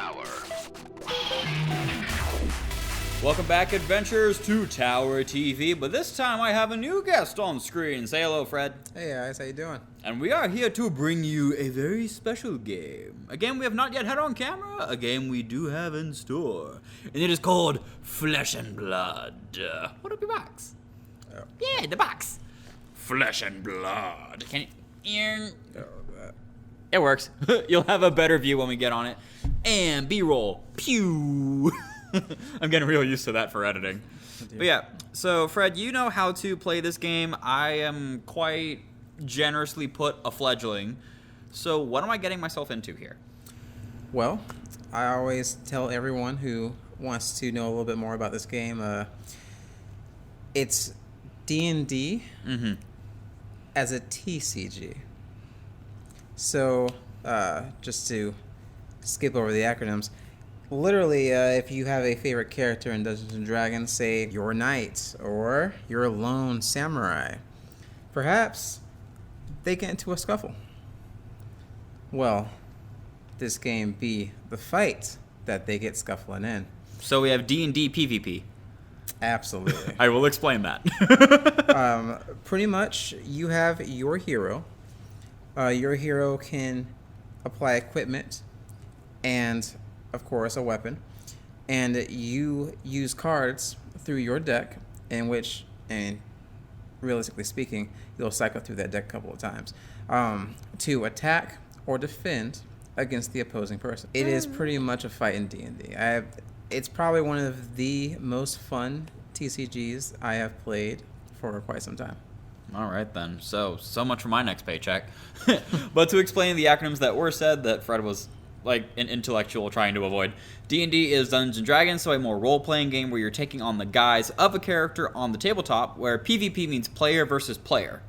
Tower. Welcome back, adventurers, to Tower TV, but this time I have a new guest on screen. Say hello, Fred. Hey guys, how you doing? And we are here to bring you a very special game. A game we have not yet had on camera, a game we do have in store. And it is called Flesh and Blood. Hold up your box. Oh. Yeah, the box. Flesh and Blood. Can you... It works. You'll have a better view when we get on it. And B-roll. Pew! I'm getting real used to that for editing. But yeah, so Fred, you know how to play this game. I am quite generously put a fledgling. So what am I getting myself into here? Well, I always tell everyone who wants to know a little bit more about this game, it's D&D as a TCG. So, just to skip over the acronyms, literally, if you have a favorite character in Dungeons & Dragons, say your knight or your lone samurai, perhaps they get into a scuffle. Well, this game be the fight that they get scuffling in. So we have D&D PvP. Absolutely. I will explain that. Pretty much, you have your hero. Your hero can apply equipment and, of course, a weapon. And you use cards through your deck, in which, and realistically speaking, you'll cycle through that deck a couple of times, to attack or defend against the opposing person. It is pretty much a fight in D&D. It's probably one of the most fun TCGs I have played for quite some time. All right, then. So much for my next paycheck. But to explain the acronyms that were said that Fred was like an intellectual trying to avoid, D&D is Dungeons & Dragons, so a more role-playing game where you're taking on the guise of a character on the tabletop, where PvP means player versus player.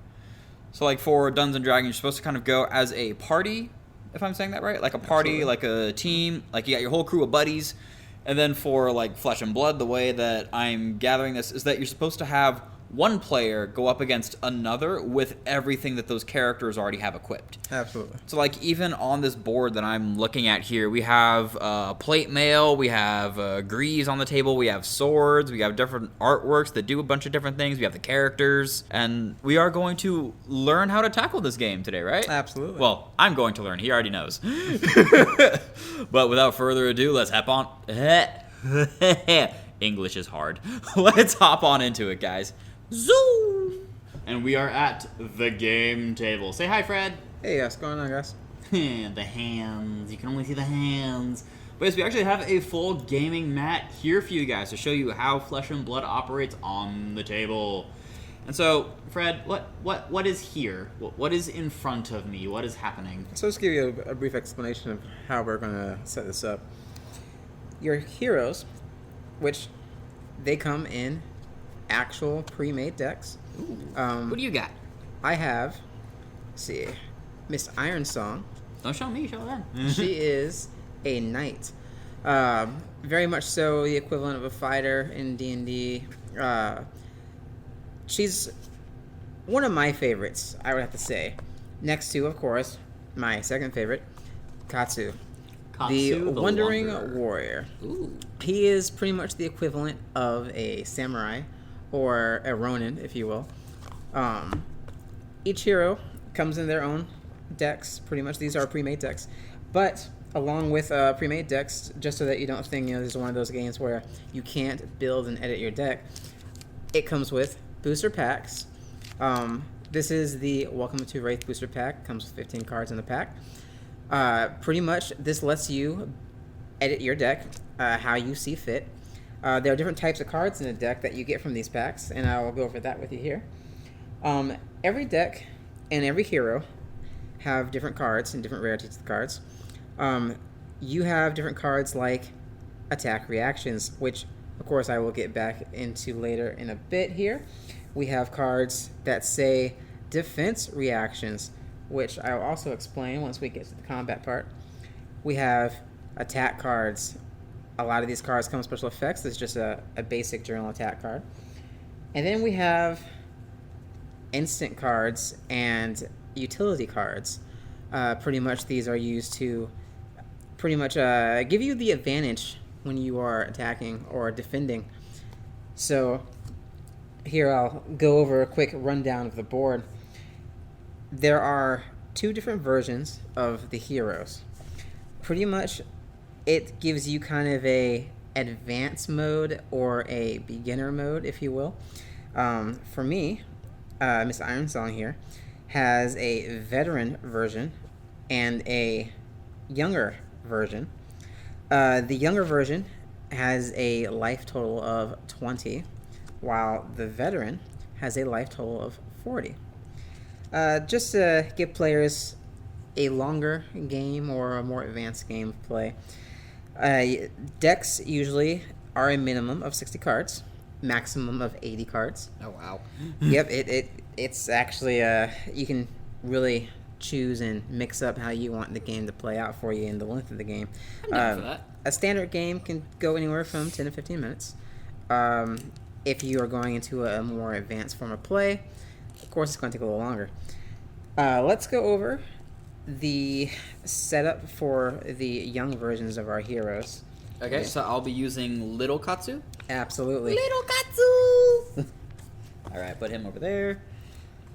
So like for Dungeons & Dragons, you're supposed to kind of go as a party, if I'm saying that right? Like a party, Absolutely. Like a team, like you got your whole crew of buddies. And then for like Flesh and Blood, the way that I'm gathering this is that you're supposed to have one player go up against another with everything that those characters already have equipped. Absolutely. So like even on this board that I'm looking at here, we have plate mail, we have greaves on the table, we have swords, we have different artworks that do a bunch of different things, we have the characters, and we are going to learn how to tackle this game today, right? Absolutely. Well, I'm going to learn. He already knows. But without further ado, let's hop on. English is hard. Let's hop on into it, guys. Zoom! And we are at the game table. Say hi, Fred. Hey, what's going on, guys? The hands. You can only see the hands. But yes, we actually have a full gaming mat here for you guys to show you how Flesh and Blood operates on the table. And so, Fred, what is here? What is in front of me? What is happening? So let's give you a brief explanation of how we're going to set this up. Your heroes, which they come in actual pre-made decks. Ooh. What do you got? I have, let's see, Miss Ironsong. Don't show me, show them. She is a knight. Very much so the equivalent of a fighter in D&D. She's one of my favorites, I would have to say. Next to, of course, my second favorite, Katsu. The Wandering Warrior. Ooh. He is pretty much the equivalent of a samurai, or a ronin, if you will. Each hero comes in their own decks, pretty much. These are pre-made decks. But along with pre-made decks, just so that you don't think, this is one of those games where you can't build and edit your deck, it comes with booster packs. This is the Welcome to Wraith booster pack. Comes with 15 cards in the pack. Pretty much, this lets you edit your deck how you see fit. There are different types of cards in the deck that you get from these packs, and I'll go over that with you here. Every deck and every hero have different cards and different rarities of the cards. You have different cards like attack reactions, which, of course, I will get back into later in a bit here. We have cards that say defense reactions, which I'll also explain once we get to the combat part. We have attack cards. A lot of these cards come with special effects. This is just a basic journal attack card. And then we have instant cards and utility cards. Pretty much these are used to pretty much give you the advantage when you are attacking or defending. So here I'll go over a quick rundown of the board. There are 2 different versions of the heroes. Pretty much it gives you kind of a advanced mode or a beginner mode, if you will. For me, Miss Ironsong here has a veteran version and a younger version. The younger version has a life total of 20, while the veteran has a life total of 40. Just to give players a longer game or a more advanced game of play. Decks usually are a minimum of 60 cards, maximum of 80 cards. Oh wow. Yep, it's actually you can really choose and mix up how you want the game to play out for you in the length of the game. I'm down for that. A standard game can go anywhere from 10 to 15 minutes. If you are going into a more advanced form of play, of course it's going to take a little longer. Let's go over the setup for the young versions of our heroes. Okay, so I'll be using Little Katsu. Absolutely. Little Katsu! Alright, put him over there.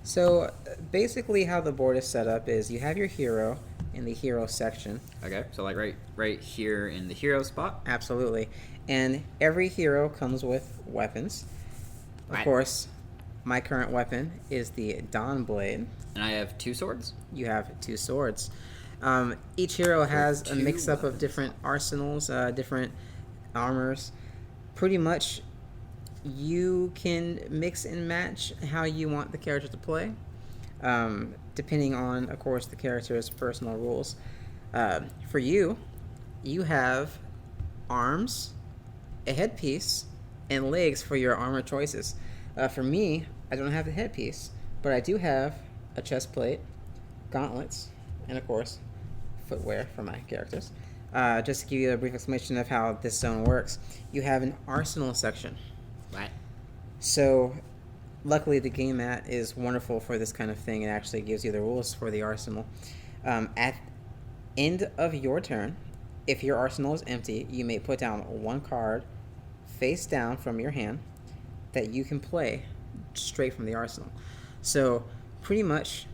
So basically how the board is set up is you have your hero in the hero section. Okay, so like right here in the hero spot. Absolutely. And every hero comes with weapons. Of Right. course, my current weapon is the Dawn Blade. And I have 2 swords. You have 2 swords. Each hero has a 2 mix-up of weapons. different arsenals, different armors. Pretty much, you can mix and match how you want the character to play, depending on, of course, the character's personal rules. For you, you have arms, a headpiece, and legs for your armor choices. For me, I don't have the headpiece, but I do have a chest plate, gauntlets, and of course, footwear for my characters. Just to give you a brief explanation of how this zone works, you have an arsenal section. Right. So, luckily, the game mat is wonderful for this kind of thing. It actually gives you the rules for the arsenal. At end of your turn, if your arsenal is empty, you may put down 1 card face down from your hand that you can play straight from the arsenal. So, pretty much,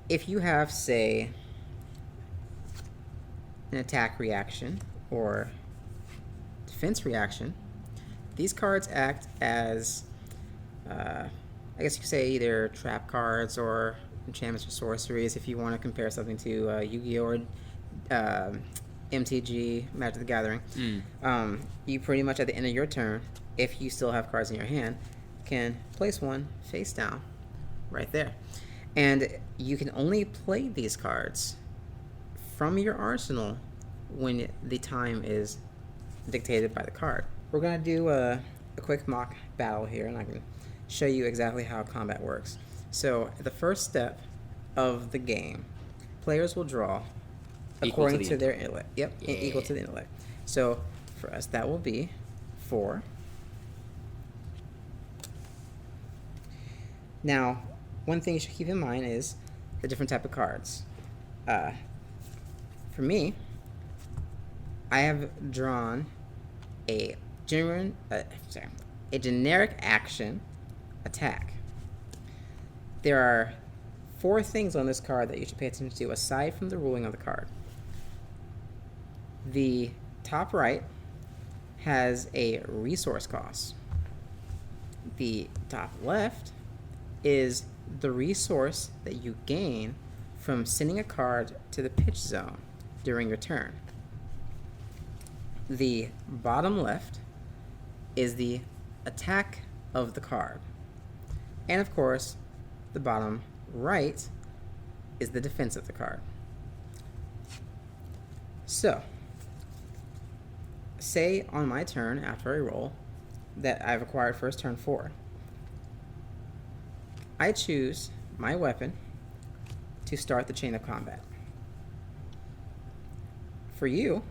if you have, say, an attack reaction or defense reaction, these cards act as, I guess you could say, either trap cards or enchantments or sorceries if you want to compare something to Yu-Gi-Oh! Or MTG, Magic the Gathering. You pretty much, at the end of your turn, if you still have cards in your hand, can place one face down right there. And you can only play these cards from your arsenal when the time is dictated by the card. We're going to do a quick mock battle here, and I can show you exactly how combat works. So, the first step of the game, players will draw according to their intellect. Yep, equal to the intellect. So, for us, that will be 4. Now, one thing you should keep in mind is the different type of cards. For me, I have drawn a generic action attack. There are 4 things on this card that you should pay attention to aside from the ruling of the card. The top right has a resource cost. The top left is the resource that you gain from sending a card to the pitch zone during your turn. The bottom left is the attack of the card. And of course, the bottom right is the defense of the card. So, say on my turn, after I roll, that I've acquired first turn 4. I choose my weapon to start the chain of combat. For you,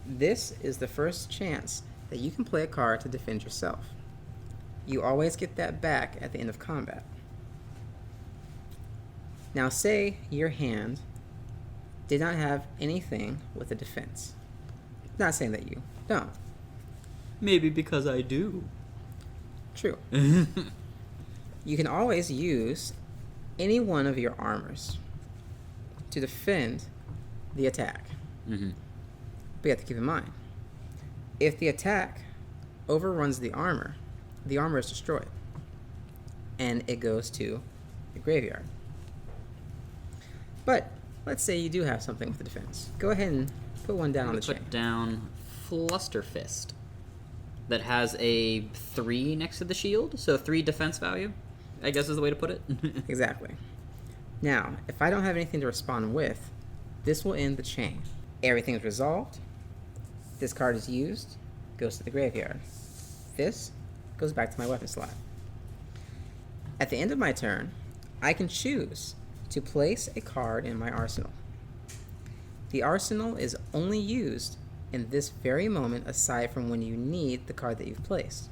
this is the first chance that you can play a card to defend yourself. You always get that back at the end of combat. Now say your hand did not have anything with a defense. Not saying that you don't. Maybe because I do. True. You can always use any one of your armors to defend the attack. Mm-hmm. But you have to keep in mind, if the attack overruns the armor is destroyed. And it goes to the graveyard. But let's say you do have something with the defense. Go ahead and put one down on the chain. Put down Flusterfist. That has a 3 next to the shield, so 3 defense value, I guess is the way to put it. Exactly. Now, if I don't have anything to respond with, this will end the chain. Everything is resolved. This card is used, goes to the graveyard. This goes back to my weapon slot. At the end of my turn, I can choose to place a card in my arsenal. The arsenal is only used in this very moment aside from when you need the card that you've placed.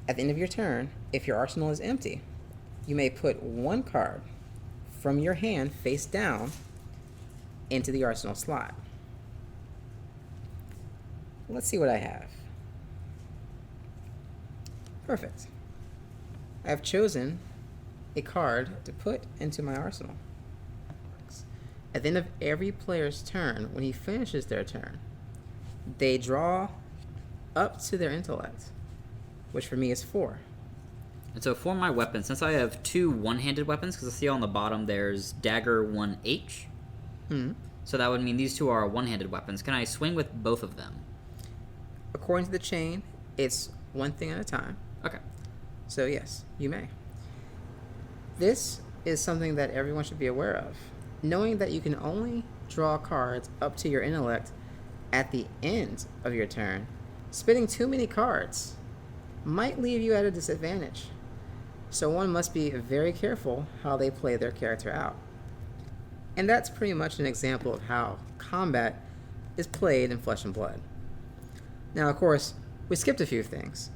At the end of your turn, if your arsenal is empty, you may put one card from your hand face down into the arsenal slot. Let's see what I have. Perfect. I have chosen a card to put into my arsenal. At the end of every player's turn, when he finishes their turn, they draw up to their intellect, which for me is 4. And so for my weapon, since I have 2 one-handed weapons, because I see on the bottom there's Dagger 1H, so that would mean these 2 are one-handed weapons. Can I swing with both of them? According to the chain, it's one thing at a time. Okay. So yes, you may. This is something that everyone should be aware of. Knowing that you can only draw cards up to your intellect at the end of your turn, spending too many cards might leave you at a disadvantage. So one must be very careful how they play their character out. And that's pretty much an example of how combat is played in Flesh and Blood. Now, of course, we skipped a few things,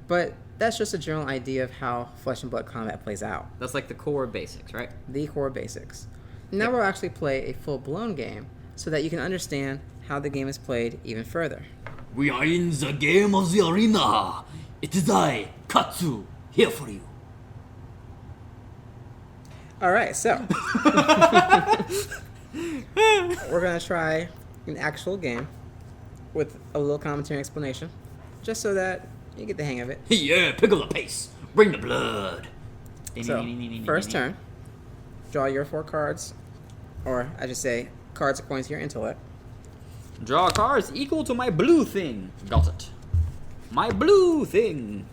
but that's just a general idea of how Flesh and Blood combat plays out. That's like the core basics, right? The core basics. Now we'll actually play a full-blown game so that you can understand how the game is played even further. We are in the game of the arena. It is I, Katsu, here for you. Alright, so we're going to try an actual game with a little commentary and explanation, just so that you get the hang of it. Yeah, pickle the pace. Bring the blood. So, first turn, draw your 4 cards, or I should say, cards according to your intellect. Draw cards equal to my blue thing. Got it. My blue thing.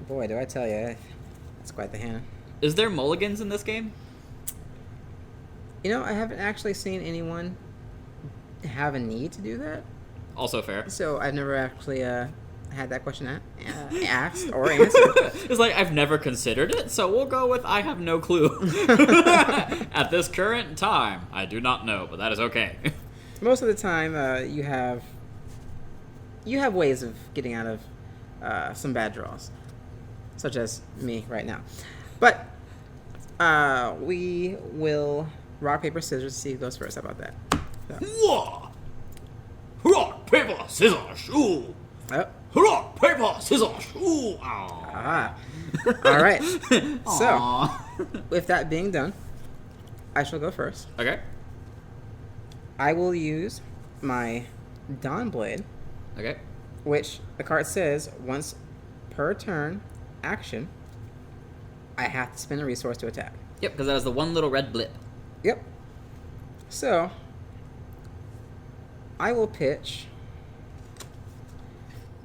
Boy, do I tell you, that's quite the hand. Is there mulligans in this game? You know, I haven't actually seen anyone have a need to do that. Also fair. So I've never actually had that question asked or answered. It's like, I've never considered it, so we'll go with I have no clue. At this current time, I do not know, but that is okay. Most of the time, you have ways of getting out of some bad draws, such as me right now. But we will rock, paper, scissors to see who goes first. How about that? So. Whoa! Rock, paper, scissors, shoe. Oh. Rock, paper, scissors, shoe. Ah. All right. So, with that being done, I shall go first. Okay. I will use my Dawn Blade, Okay. which the card says once per turn action, I have to spend a resource to attack. Yep, because that was the one little red blip. Yep. So, I will pitch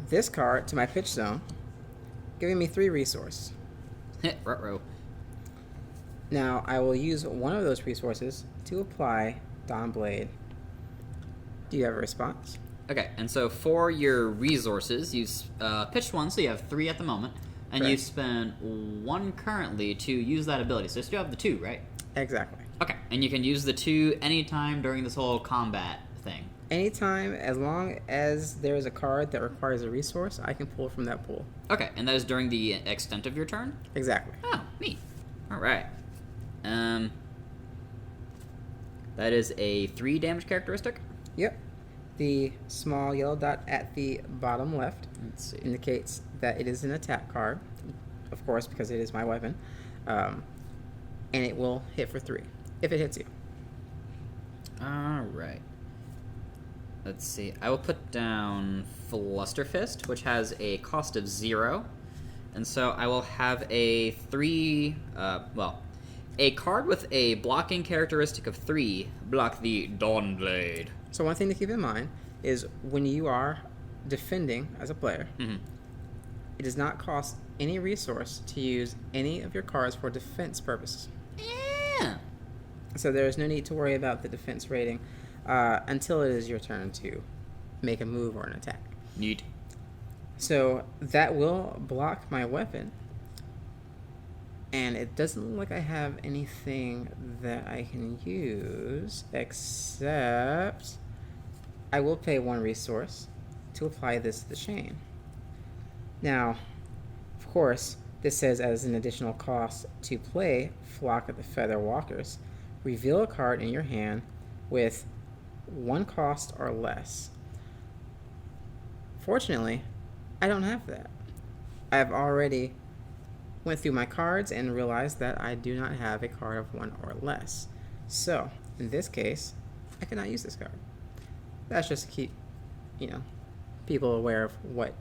this card to my pitch zone, giving me 3 resources. Ruh-roh. Now, I will use one of those resources to apply Dawn Blade. Do you have a response? Okay, and so for your resources, you've pitched 1, so you have 3 at the moment, and Correct. you've spent 1 currently to use that ability. So you still have the 2, right? Exactly. Okay, and you can use the 2 anytime during this whole combat thing. Anytime, as long as there is a card that requires a resource, I can pull from that pool. Okay, and that is during the extent of your turn? Exactly. Oh, neat. All right. That is a 3 damage characteristic. Yep. The small yellow dot at the bottom left Let's see. indicates that it is an attack card, of course, because it is my weapon. And it will hit for 3 if it hits you. Alright. Let's see. I will put down Flusterfist, which has a cost of 0. And so I will have a 3... a card with a blocking characteristic of 3 block the Dawnblade. So one thing to keep in mind is when you are defending as a player, it does not cost any resource to use any of your cards for defense purposes. Yeah. So there is no need to worry about the defense rating until it is your turn to make a move or an attack. Neat. So that will block my weapon. And it doesn't look like I have anything that I can use, except I will pay 1 resource to apply this to the chain. Now, of course, this says as an additional cost to play Flock of the Feather Walkers, reveal a card in your hand with 1 cost or less. Fortunately, I don't have that. I've already went through my cards and realized that I do not have a card of 1 or less. So, in this case, I cannot use this card. That's just to keep, people aware of what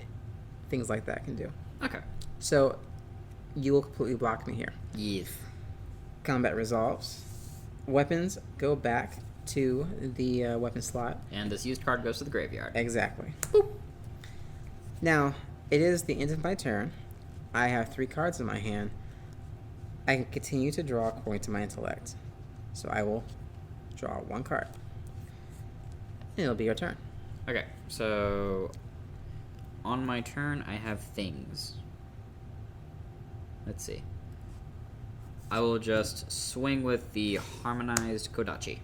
things like that can do. Okay. So, you will completely block me here. Yes. Combat resolves. Weapons go back to the weapon slot. And this used card goes to the graveyard. Exactly. Boop. Now, it is the end of my turn. I have 3 cards in my hand. I can continue to draw according to my intellect. So I will draw 1 card. And it'll be your turn. Okay, so on my turn, I have things. Let's see. I will just swing with the Harmonized Kodachi.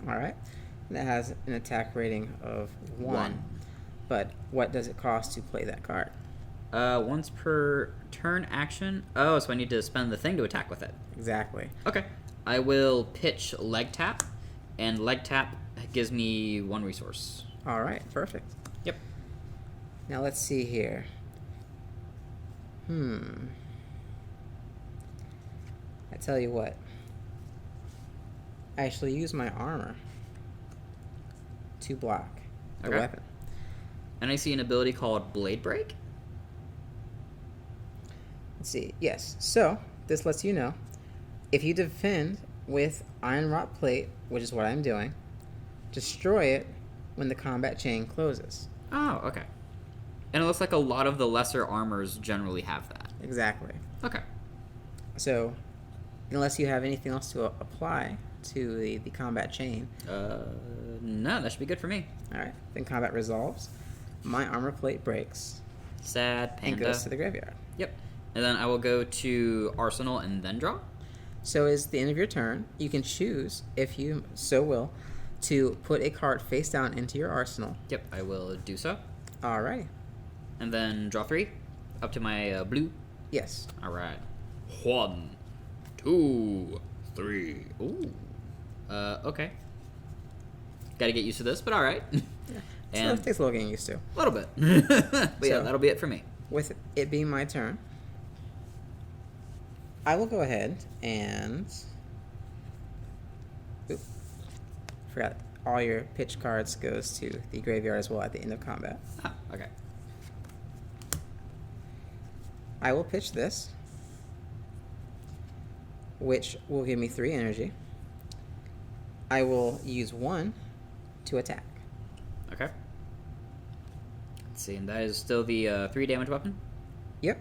Alright. That has an attack rating of 1. 1. But what does it cost to play that card? Once per turn action. Oh, so I need to spend the thing to attack with it. Exactly. Okay. I will pitch Leg Tap, and Leg Tap gives me 1 resource. Alright, perfect. Yep. Now let's see here. I tell you what. I actually use my armor to block the Okay. weapon. And I see an ability called Blade Break. Let's see. Yes. So, this lets you know if you defend with Iron Wrought Plate, which is what I'm doing, destroy it when the combat chain closes. Oh, okay. And it looks like a lot of the lesser armors generally have that. Exactly. Okay. So, unless you have anything else to apply to the combat chain, No, that should be good for me. alright, then combat resolves. My armor plate breaks Sad and Panda. goes to the graveyard. Yep. And then I will go to Arsenal and then draw. So is the end of your turn. You can choose, if you so will, to put a card face down into your arsenal. Yep, I will do so. Alrighty. And then draw 3 up to my blue. Yes. All right. 1, 2, 3. Ooh. Okay. Got to get used to this, but all right. So And it takes a little getting used to. a little bit. But yeah, So- that'll be it for me. With it being my turn, I will go ahead and... Oop. Forgot. All your pitch cards goes to the graveyard as well at the end of combat. Ah, okay. I will pitch this, which will give me 3 energy. I will use 1 to attack. Okay. Let's see, and that is still the 3 damage weapon. Yep.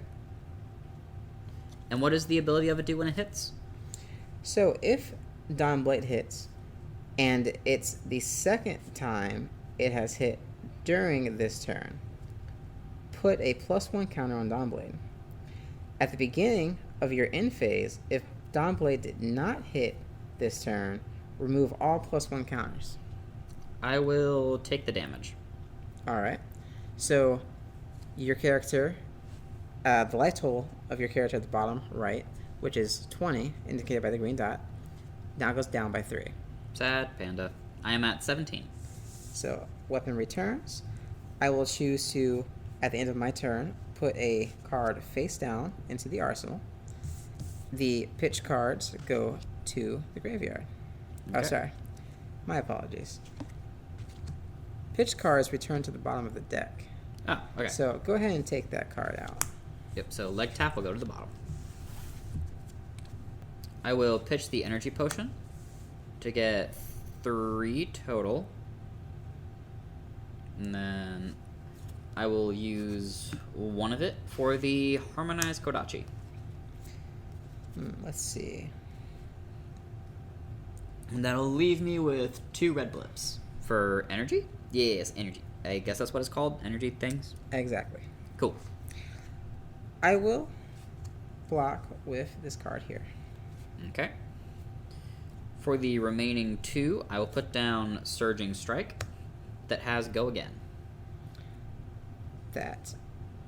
And what does the ability of it do when it hits? So if Dawnblade hits, and it's the second time it has hit during this turn, put a +1 counter on Dawnblade. At the beginning of your end phase, if Dawnblade did not hit this turn, remove all +1 counters. I will take the damage. Alright. So your character, the life total of your character at the bottom right, which is 20, indicated by the green dot, now goes down by 3. Sad panda. I am at 17. So, weapon returns. I will choose to, at the end of my turn, put a card face down into the arsenal. The pitch cards go to the graveyard. Oh, Okay. sorry. My apologies. Pitch cards return to the bottom of the deck. Oh, okay. So, go ahead and take that card out. Yep, so leg tap will go to the bottom. I will pitch the energy potion to get 3 total. And then I will use 1 of it for the Harmonized Kodachi. Let's see. And that'll leave me with 2 red blips. For energy? Yes, energy. I guess that's what it's called, energy things. Exactly. Cool. I will block with this card here. Okay. For the remaining 2, I will put down Surging Strike that has Go Again. That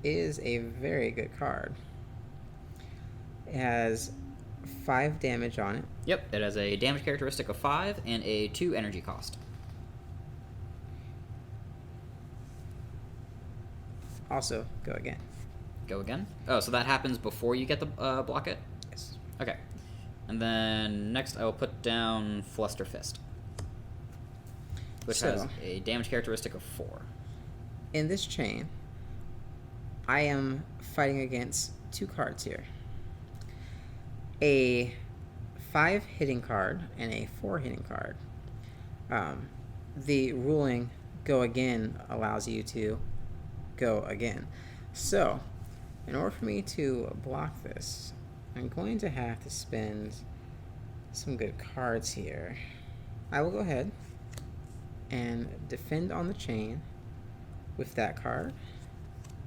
is a very good card. It has 5 damage on it. Yep, it has a damage characteristic of 5 and a 2 energy cost. Also, go again. Go again? Oh, so that happens before you get the block it? Yes. Okay. And then next I will put down Fluster Fist, which has a damage characteristic of 4. In this chain, I am fighting against 2 cards here. A 5 hitting card and a 4 hitting card. The ruling go again allows you to go again. So, in order for me to block this, I'm going to have to spend some good cards here. I will go ahead and defend on the chain with that card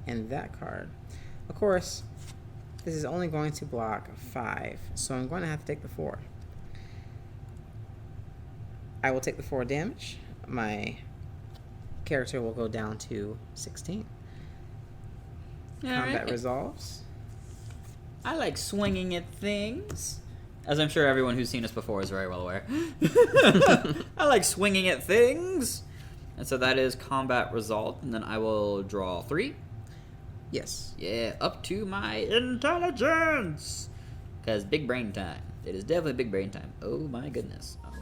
and that card. Of course, this is only going to block 5, so I'm going to have to take the 4. I will take the 4 damage. My character will go down to 16. Combat resolves. I like swinging at things. As I'm sure everyone who's seen us before is very well aware. I like swinging at things. And so that is combat resolved. And then I will draw 3. Yes. Yeah, up to my intelligence. Because big brain time. It is definitely big brain time. Oh my goodness. All right.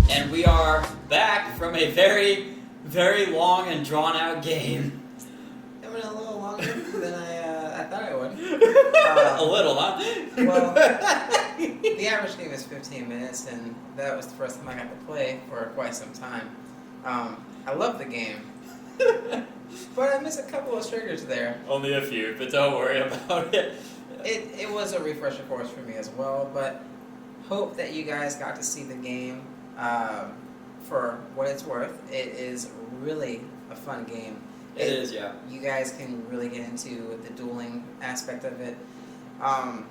And we are back from a very, very long and drawn out game. It went a little longer than I thought it would. A little, huh? Well, the average game is 15 minutes, and that was the first time I got to play for quite some time. I love the game, but I missed a couple of triggers there. Only a few, but don't worry about it. It was a refresher course for me as well, but hope that you guys got to see the game for what it's worth. It is really a fun game. It is, yeah. You guys can really get into the dueling aspect of it. I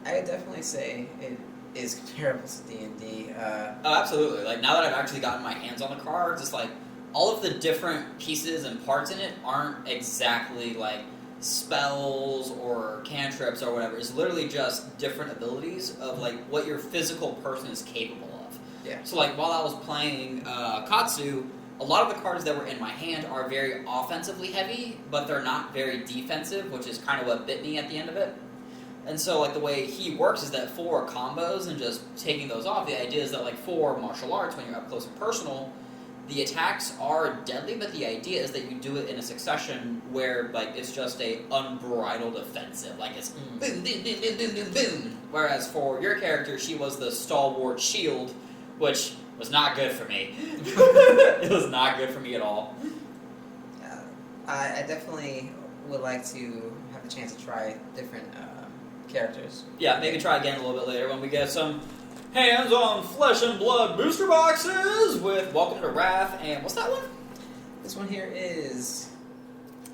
would definitely say it is comparable to D&D. Oh, absolutely. Like, now that I've actually gotten my hands on the cards, it's like, all of the different pieces and parts in it aren't exactly, like, spells or cantrips or whatever. It's literally just different abilities of, like, what your physical person is capable of. Yeah. So, like, while I was playing Katsu, a lot of the cards that were in my hand are very offensively heavy, but they're not very defensive, which is kind of what bit me at the end of it. And so, like, the way he works is that for combos and just taking those off, the idea is that, like, for martial arts, when you're up close and personal, the attacks are deadly, but the idea is that you do it in a succession where, like, it's just a unbridled offensive. Like, it's boom, boom, boom, boom, boom, boom, boom. Whereas for your character, she was the stalwart shield, which was not good for me. It was not good for me at all. I definitely would like to have the chance to try different characters. Yeah, maybe try again a little bit later when we get some hands-on flesh and blood booster boxes with Welcome to Wrath and what's that one? This one here is,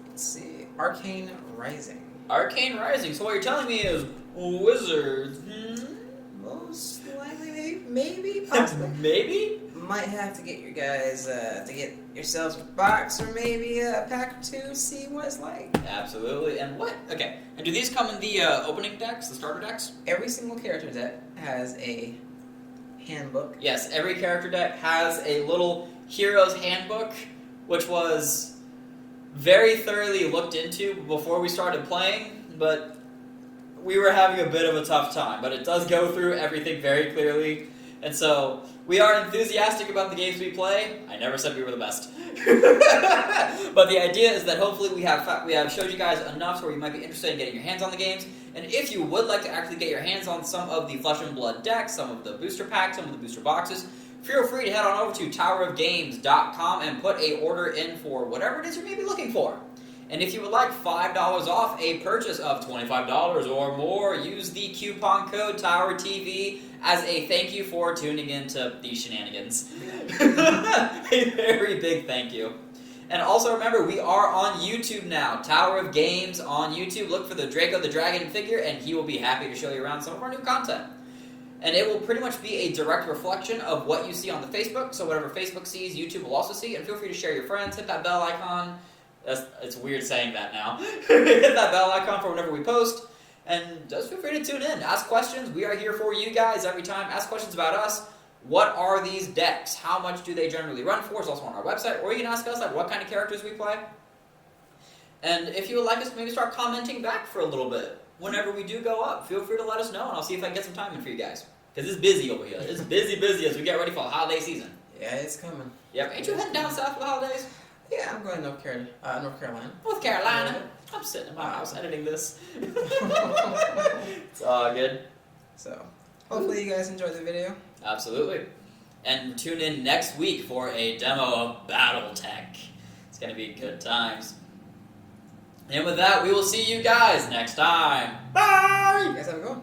let's see, Arcane Rising. Arcane Rising. So what you're telling me is wizards. Most likely, maybe, possibly. Maybe? might have to get your guys to get yourselves a box or maybe a pack or two, see what it's like. Absolutely. And what? Okay. And do these come in the opening decks, the starter decks? Every single character deck has a handbook. Yes, every character deck has a little hero's handbook, which was very thoroughly looked into before we started playing, but we were having a bit of a tough time. But it does go through everything very clearly, and so we are enthusiastic about the games we play. I never said we were the best. But the idea is that hopefully we have showed you guys enough where you might be interested in getting your hands on the games. And if you would like to actually get your hands on some of the Flesh and Blood decks, some of the booster packs, some of the booster boxes, feel free to head on over to towerofgames.com and put a order in for whatever it is you may be looking for. And if you would like $5 off a purchase of $25 or more, use the coupon code TowerTV as a thank you for tuning into these shenanigans. A very big thank you. And also remember, we are on YouTube now. Tower of Games on YouTube. Look for the Draco the Dragon figure, and he will be happy to show you around some of our new content. And it will pretty much be a direct reflection of what you see on the Facebook. So whatever Facebook sees, YouTube will also see. And feel free to share your friends. Hit that bell icon. It's weird saying that now. Hit that bell icon for whenever we post. And just feel free to tune in. Ask questions. We are here for you guys every time. Ask questions about us. What are these decks? How much do they generally run for? It's also on our website. Or you can ask us like what kind of characters we play. And if you would like us to maybe start commenting back for a little bit whenever we do go up, feel free to let us know, and I'll see if I can get some time in for you guys. Because it's busy over here. It's busy as we get ready for the holiday season. Yeah, it's coming. Yep. Ain't you heading down south for the holidays? Yeah, I'm going to North Carolina. North Carolina. I'm sitting in my house editing this. It's all good. So, hopefully you guys enjoyed the video. Absolutely. And tune in next week for a demo of Battletech. It's going to be good times. And with that, we will see you guys next time. Bye! You guys have a good one.